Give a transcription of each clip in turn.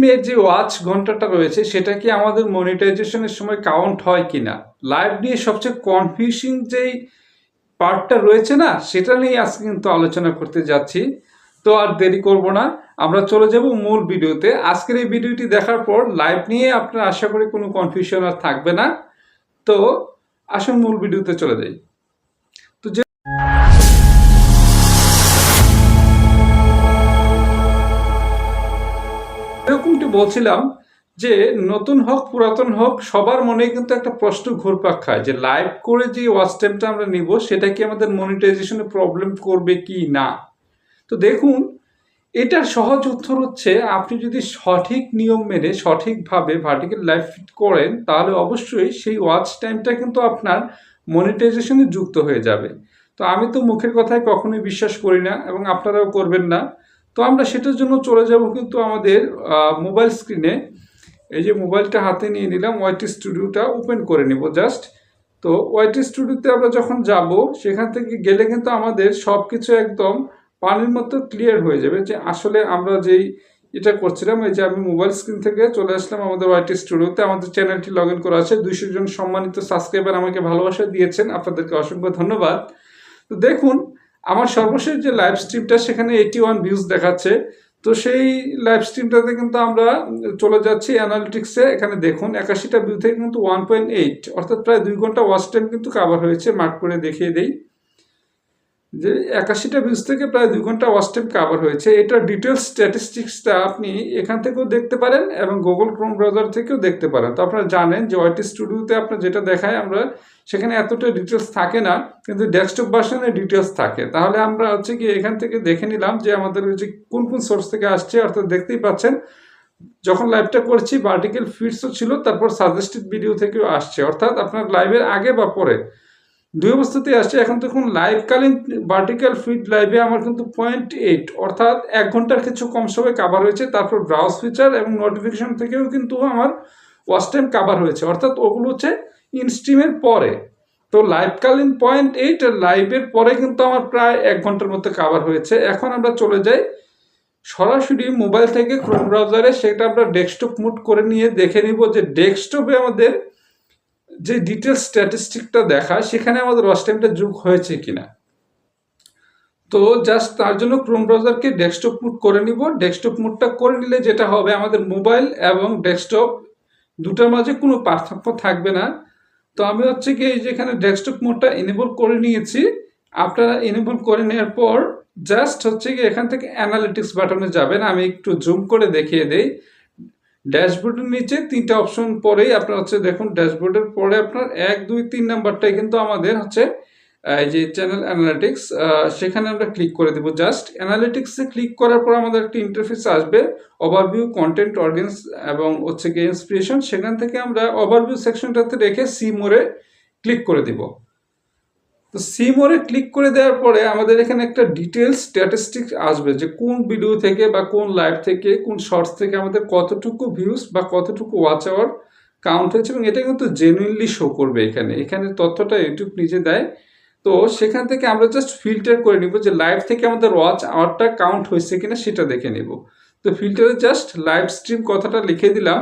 স্ট্রিমের যে ওয়াচ ঘন্টাটা রয়েছে সেটা কি আমাদের মনিটাইজেশনের সময় কাউন্ট হয় কিনা, লাইভ নিয়ে সবচেয়ে কনফিউজিং যেই পার্টটা রয়েছে না, সেটা নিয়ে আজকে কিন্তু আলোচনা করতে যাচ্ছি। তো আর দেরি করব না, আমরা চলে যাব মূল ভিডিওতে। আজকের এই ভিডিওটি দেখার পর লাইভ নিয়ে আপনার আশা করি কোনো কনফিউশন আর থাকবে না। তো আসুন মূল ভিডিওতে চলে যাই। তো এরকমটি বলছিলাম যে নতুন হোক পুরাতন হোক সবার মনে কিন্তু একটা প্রশ্ন ঘুরপাক খায় যে লাইভ করে যে ওয়াচ টাইমটা আমরা নিব সেটা কি আমাদের মনিটাইজেশনে প্রবলেম করবে কি না। তো দেখুন, এটার সহজ উত্তর হচ্ছে আপনি যদি সঠিক নিয়ম মেনে সঠিকভাবে ভার্টিক্যাল লাইভ ফিট করেন তাহলে অবশ্যই সেই ওয়াচ টাইমটা কিন্তু আপনার মনিটাইজেশনে যুক্ত হয়ে যাবে। তো আমি তো মুখের কথায় কখনোই বিশ্বাস করি না এবং আপনারাও করবেন না। তো আমরা সেটার জন্য চলে যাব কিন্তু আমাদের মোবাইল স্ক্রিনে। এই যে মোবাইলটা হাতে নিয়ে নিলাম, ওয়াইটি স্টুডিওটা ওপেন করে নিব জাস্ট। তো ওয়াইটি স্টুডিওতে আমরা যখন যাব সেখান থেকে গেলে কিন্তু আমাদের সব কিছু একদম পানির মতো ক্লিয়ার হয়ে যাবে যে আসলে আমরা যেই এটা করছিলাম। এই যে আমি মোবাইল স্ক্রিন থেকে চলে আসলাম আমাদের ওয়াইটি স্টুডিওতে। আমাদের চ্যানেলটি লগ ইন করা আছে, 200 জন সম্মানিত সাবস্ক্রাইবার আমাকে ভালোবাসা দিয়েছেন, আপনাদেরকে অসংখ্য ধন্যবাদ। তো দেখুন, আমার সর্বশেষ যে লাইভ স্ট্রিমটা সেখানে 81 ভিউজ দেখাচ্ছে। তো সেই লাইভ স্ট্রিমটাতে কিন্তু আমরা চলে যাচ্ছি অ্যানালিটিক্সে। এখানে দেখুন 81টা ভিউ থেকে কিন্তু 1.8 অর্থাৎ প্রায় 2 ঘন্টা ওয়াচ টাইম কিন্তু কাভার হয়েছে। মার্ক করে দেখিয়ে দেই যে 81টা ভিউজ থেকে প্রায় 2 ঘন্টা ওয়াচ টাইম কাভার হয়েছে। এটার ডিটেলস স্ট্যাটিস্টিক্সটা আপনি এখান থেকেও দেখতে পারেন এবং গুগল ক্রোম ব্রাউজার থেকেও দেখতে পারেন। তো আপনারা জানেন যে ওয়াইটি স্টুডিওতে আপনার যেটা দেখায় আমরা সেখানে এতটা ডিটেলস থাকে না, কিন্তু ডেস্কটপ ভার্সনে ডিটেলস থাকে। তাহলে আমরা হচ্ছে কি এখান থেকে দেখে নিলাম যে আমাদের যে কোন কোন সোর্স থেকে আসছে। অর্থাৎ দেখতেই পাচ্ছেন যখন লাইভটা করছি ভার্টিক্যাল ফিডসও ছিল, তারপর সাজেস্টেড ভিডিও থেকেও আসছে। অর্থাৎ আপনার লাইভের আগে বা পরে দুই অবস্থাতেই আসছে। এখন দেখুন লাইভকালীন ভার্টিক্যাল ফিড লাইভে আমার কিন্তু 0.8 অর্থাৎ 1 ঘন্টার কিছু কম সময় কাভার হয়েছে। তারপর ব্রাউজ ফিচার এবং নোটিফিকেশন থেকেও কিন্তু আমার ওয়াচ টাইম কাভার হয়েছে, অর্থাৎ ওগুলো হচ্ছে ইনস্ট্রিমের পরে। তো লাইভকালীন 0.8 আর লাইভের পরে কিন্তু আমার প্রায় 1 ঘন্টার মধ্যে কাভার হয়েছে। এখন আমরা চলে যাই সরাসরি মোবাইল থেকে ক্রোম ব্রাউজারে, সেটা আমরা ডেস্কটপ মুড করে নিয়ে দেখে নিব যে ডেস্কটপে আমাদের যে ডিটেলস স্ট্যাটিস্টিকটা দেখায় সেখানে আমাদের ওয়াচ টাইমটা যোগ হয়েছে কিনা। তো জাস্ট তার জন্য ক্রোম ব্রাউজারকে ডেস্কটপ মুড করে নিব। ডেস্কটপ মুডটা করে নিলে যেটা হবে, আমাদের মোবাইল এবং ডেস্কটপ দুটার মাঝে কোনো পার্থক্য থাকবে না। তো আমি হচ্ছে কি এই যেখানে ডেস্কটপ মোডটা এনেবল করে নিয়েছি। আপনারা এনেবল করে নেওয়ার পর জাস্ট হচ্ছে কি এখান থেকে অ্যানালিটিক্স বাটনে যাবেন। আমি একটু জুম করে দেখিয়ে দেই। ড্যাশবোর্ডের নিচে 3টা অপশন পরেই আপনার হচ্ছে দেখুন, ড্যাশবোর্ডের পরে আপনার 1, 2, 3 নাম্বারটাই কিন্তু আমাদের হচ্ছে এই যে চ্যানেল অ্যানালিটিক্স। সেখানে আমরা ক্লিক করে দেবো। জাস্ট অ্যানালিটিক্সে ক্লিক করার পর আমাদের একটা ইন্টারফেস আসবে, ওভারভিউ, কন্টেন্ট, অডিয়েন্স এবং হচ্ছে কি ইন্সপিরেশন। সেখান থেকে আমরা ওভারভিউ সেকশনটাতে রেখে সি মোরে ক্লিক করে দিব। তো সি মোরে ক্লিক করে দেওয়ার পরে আমাদের এখানে একটা ডিটেলস স্ট্যাটিস্টিক্স আসবে যে কোন ভিডিও থেকে বা কোন লাইভ থেকে কোন শর্টস থেকে আমাদের কতটুকু ভিউজ বা কতটুকু ওয়াচ আওয়ার কাউন্ট হয়েছে, এবং এটা কিন্তু জেনুইনলি শো করবে। এখানে তথ্যটা ইউটিউব নিজে দেয়। তো সেখান থেকে আমরা জাস্ট ফিল্টার করে নিব যে লাইভ থেকে আমাদের ওয়াচ আওয়ারটা কাউন্ট হয়েছে কিনা সেটা দেখে নিব। তো ফিল্টারে জাস্ট লাইভ স্ট্রিম কথাটা লিখে দিলাম।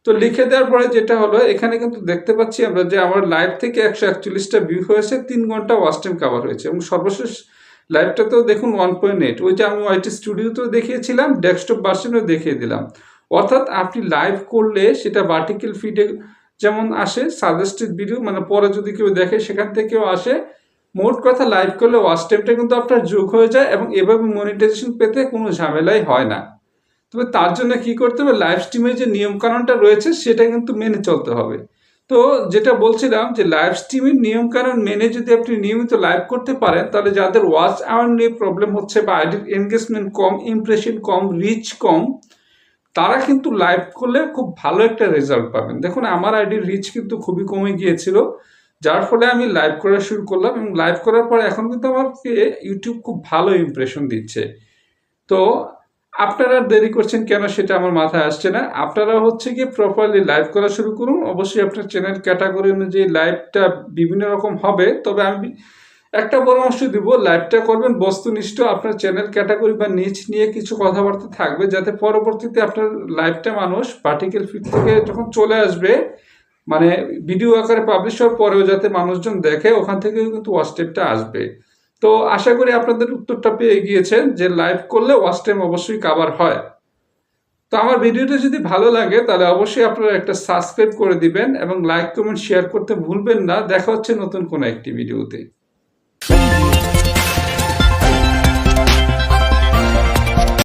তো লিখে দেওয়ার পরে যেটা হলো, এখানে কিন্তু দেখতে পাচ্ছি আমরা যে আমার লাইভ থেকে 141টা ভিউ হয়েছে, 3 ঘন্টা ওয়াচ টাইম কভার হয়েছে। এবং সর্বশেষ লাইভটাতেও দেখুন 1.8, ওই যে আমি ওয়াইটি স্টুডিওতেও দেখিয়েছিলাম, ডেস্কটপ ভার্সনেও দেখিয়ে দিলাম। অর্থাৎ আপনি লাইভ করলে সেটা ভার্টিক্যাল ফিডে যেমন আসে, সাজেস্টেড ভিডিও মানে পরে যদি কেউ দেখে সেখান থেকেও আসে। মোট কথা লাইভ করলে ওয়াচ টাইমটা কিন্তু আপনার যোগ হয়ে যায় এবং এভাবে মনিটাইজেশন পেতে কোনো ঝামেলাই হয় না। তবে তার জন্য কি করতে হবে, লাইভ স্ট্রিমের যে নিয়মকানুনটা রয়েছে সেটা কিন্তু মেনে চলতে হবে। তো যেটা বলছিলাম যে লাইভ স্ট্রিমের নিয়মকানুন মেনে যদি আপনি নিয়মিত লাইভ করতে পারেন তাহলে যাদের ওয়াচ আওয়ার নিয়ে প্রবলেম হচ্ছে বা আইডির এনগেজমেন্ট কম, ইমপ্রেশন কম, রিচ কম, তারা কিন্তু লাইভ করলে খুব ভালো একটা রেজাল্ট পাবেন। দেখুন আমার আইডির রিচ কিন্তু খুবই কমে গিয়েছিল, যার ফলে আমি লাইভ করা শুরু করলাম এবং লাইভ করার পর এখন কিন্তু আমাকে ইউটিউব খুব ভালো ইমপ্রেশন দিচ্ছে। তো আপনারা দেরি করছেন কেন সেটা আমার মাথায় আসছে না। আপনারা হচ্ছে গিয়ে প্রপারলি লাইভ করা শুরু করুন। অবশ্যই আপনার চ্যানেল ক্যাটাগরি অনুযায়ী লাইভটা বিভিন্ন রকম হবে, তবে আমি একটা পরামর্শ দিব, লাইভটা করবেন বস্তুনিষ্ঠ, আপনার চ্যানেল ক্যাটাগরি বা নিচ নিয়ে কিছু কথাবার্তা থাকবে, যাতে পরবর্তীতে আপনার লাইভটা মানুষ পার্টিকেল ফিড থেকে যখন চলে আসবে, মানে ভিডিও আকারে পাবলিশ হওয়ার পরেও যাতে মানুষজন দেখে, ওখান থেকেও কিন্তু ওয়াচ টাইমটা আসবে। তো আশা করি আপনাদের উত্তরটা পেয়ে গিয়েছেন যে লাইভ করলে ওয়াচ টাইম অবশ্যই কভার হয়। তো আমার ভিডিওটা যদি ভালো লাগে তাহলে অবশ্যই আপনারা একটা সাবস্ক্রাইব করে দিবেন এবং লাইক কমেন্ট শেয়ার করতে ভুলবেন না। দেখা হচ্ছে নতুন কোনো একটি ভিডিওতে।